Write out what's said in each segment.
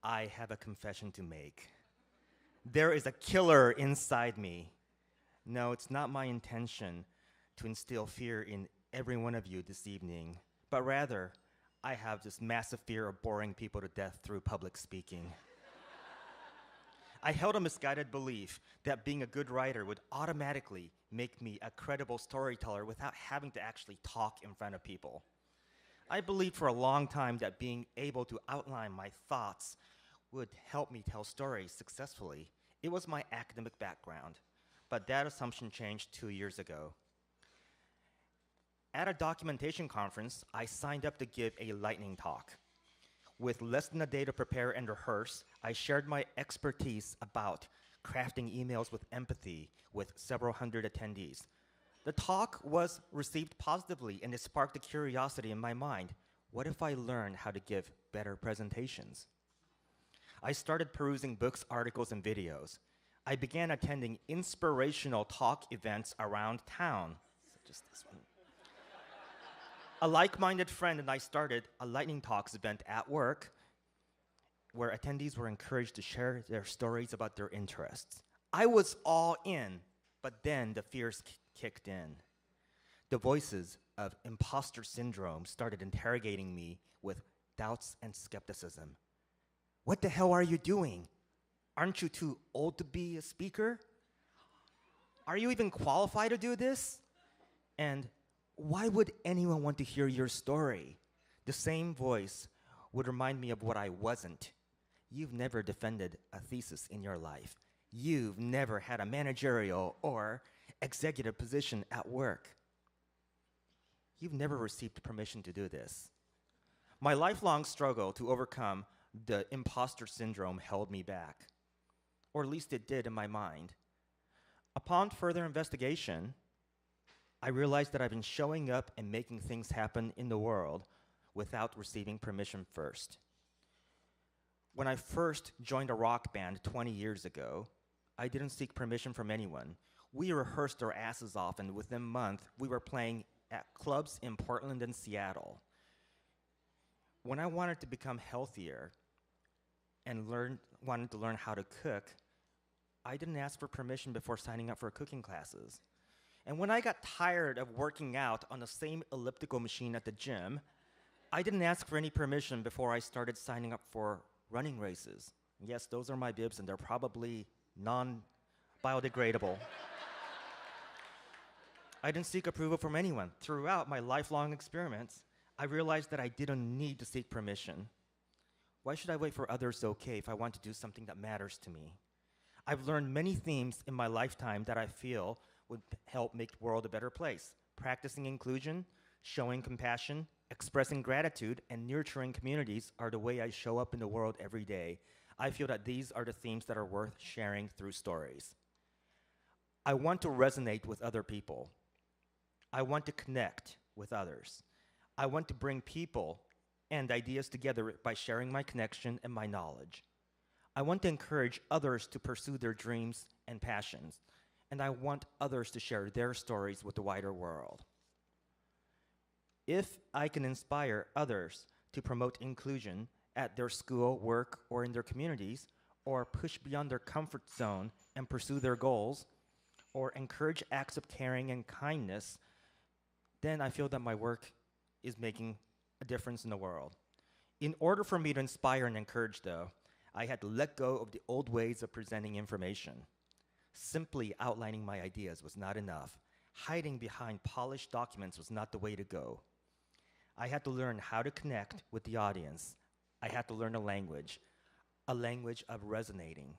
I have a confession to make. There is a killer inside me. No, it's not my intention to instill fear in every one of you this evening, but rather, I have this massive fear of boring people to death through public speaking. I held a misguided belief that being a good writer would automatically make me a credible storyteller without having to actually talk in front of people. I believed for a long time that being able to outline my thoughts would help me tell stories successfully. It was my academic background, but that assumption changed 2 years ago. At a documentation conference, I signed up to give a lightning talk. With less than a day to prepare and rehearse, I shared my expertise about crafting emails with empathy with several hundred attendees. The talk was received positively, and it sparked a curiosity in my mind. What if I learned how to give better presentations? I started perusing books, articles, and videos. I began attending inspirational talk events around town, such as this one. A like-minded friend and I started a Lightning Talks event at work where attendees were encouraged to share their stories about their interests. I was all in, but then the fears kicked in. The voices of imposter syndrome started interrogating me with doubts and skepticism. What the hell are you doing? Aren't you too old to be a speaker? Are you even qualified to do this? And why would anyone want to hear your story? The same voice would remind me of what I wasn't. You've never defended a thesis in your life. You've never had a managerial or executive position at work. You've never received permission to do this. My lifelong struggle to overcome the imposter syndrome held me back, or at least it did in my mind. Upon further investigation, I realized that I've been showing up and making things happen in the world without receiving permission first. When I first joined a rock band 20 years ago, I didn't seek permission from anyone. We rehearsed our asses off, and within a month, we were playing at clubs in Portland and Seattle. When I wanted to become healthier and wanted to learn how to cook, I didn't ask for permission before signing up for cooking classes. And when I got tired of working out on the same elliptical machine at the gym, I didn't ask for any permission before I started signing up for running races. Yes, those are my bibs, and they're probably non-biodegradable. I didn't seek approval from anyone. Throughout my lifelong experiments, I realized that I didn't need to seek permission. Why should I wait for others to okay if I want to do something that matters to me? I've learned many themes in my lifetime that I feel would help make the world a better place. Practicing inclusion, showing compassion, expressing gratitude, and nurturing communities are the way I show up in the world every day. I feel that these are the themes that are worth sharing through stories. I want to resonate with other people. I want to connect with others. I want to bring people and ideas together by sharing my connection and my knowledge. I want to encourage others to pursue their dreams and passions, and I want others to share their stories with the wider world. If I can inspire others to promote inclusion at their school, work, or in their communities, or push beyond their comfort zone and pursue their goals, or encourage acts of caring and kindness, then I feel that my work is making a difference in the world. In order for me to inspire and encourage, though, I had to let go of the old ways of presenting information. Simply outlining my ideas was not enough. Hiding behind polished documents was not the way to go. I had to learn how to connect with the audience. I had to learn a language of resonating.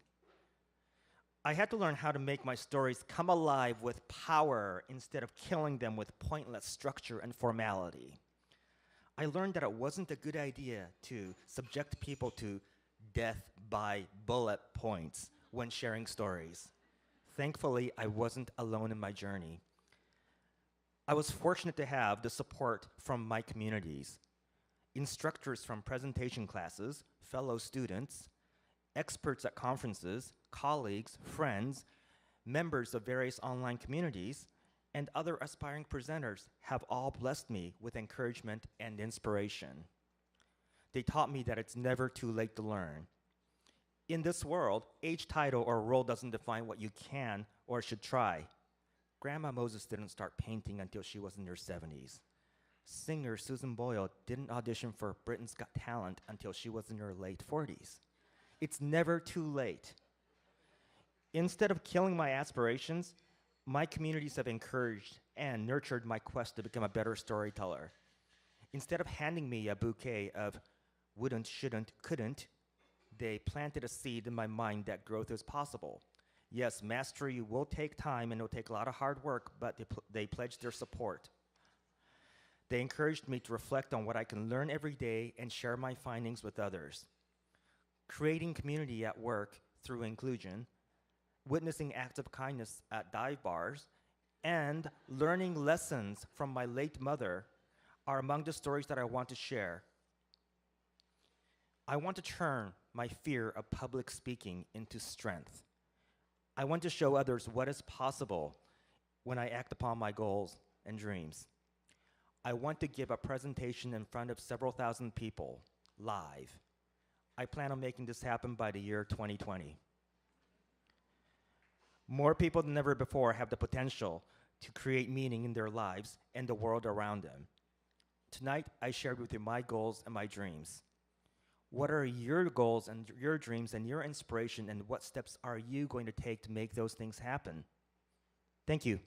I had to learn how to make my stories come alive with power instead of killing them with pointless structure and formality. I learned that it wasn't a good idea to subject people to death by bullet points when sharing stories. Thankfully, I wasn't alone in my journey. I was fortunate to have the support from my communities, instructors from presentation classes, fellow students, experts at conferences, colleagues, friends, members of various online communities, and other aspiring presenters have all blessed me with encouragement and inspiration. They taught me that it's never too late to learn. In this world, age, title, or role doesn't define what you can or should try. Grandma Moses didn't start painting until she was in her 70s. Singer Susan Boyle didn't audition for Britain's Got Talent until she was in her late 40s. It's never too late. Instead of killing my aspirations, my communities have encouraged and nurtured my quest to become a better storyteller. Instead of handing me a bouquet of wouldn't, shouldn't, couldn't, they planted a seed in my mind that growth is possible. Yes, mastery will take time and it'll take a lot of hard work, but they pledged their support. They encouraged me to reflect on what I can learn every day and share my findings with others. Creating community at work through inclusion, witnessing acts of kindness at dive bars, and learning lessons from my late mother are among the stories that I want to share. I want to turn my fear of public speaking into strength. I want to show others what is possible when I act upon my goals and dreams. I want to give a presentation in front of several thousand people, live. I plan on making this happen by the year 2020. More people than ever before have the potential to create meaning in their lives and the world around them. Tonight, I shared with you my goals and my dreams. What are your goals and your dreams and your inspiration, and what steps are you going to take to make those things happen? Thank you.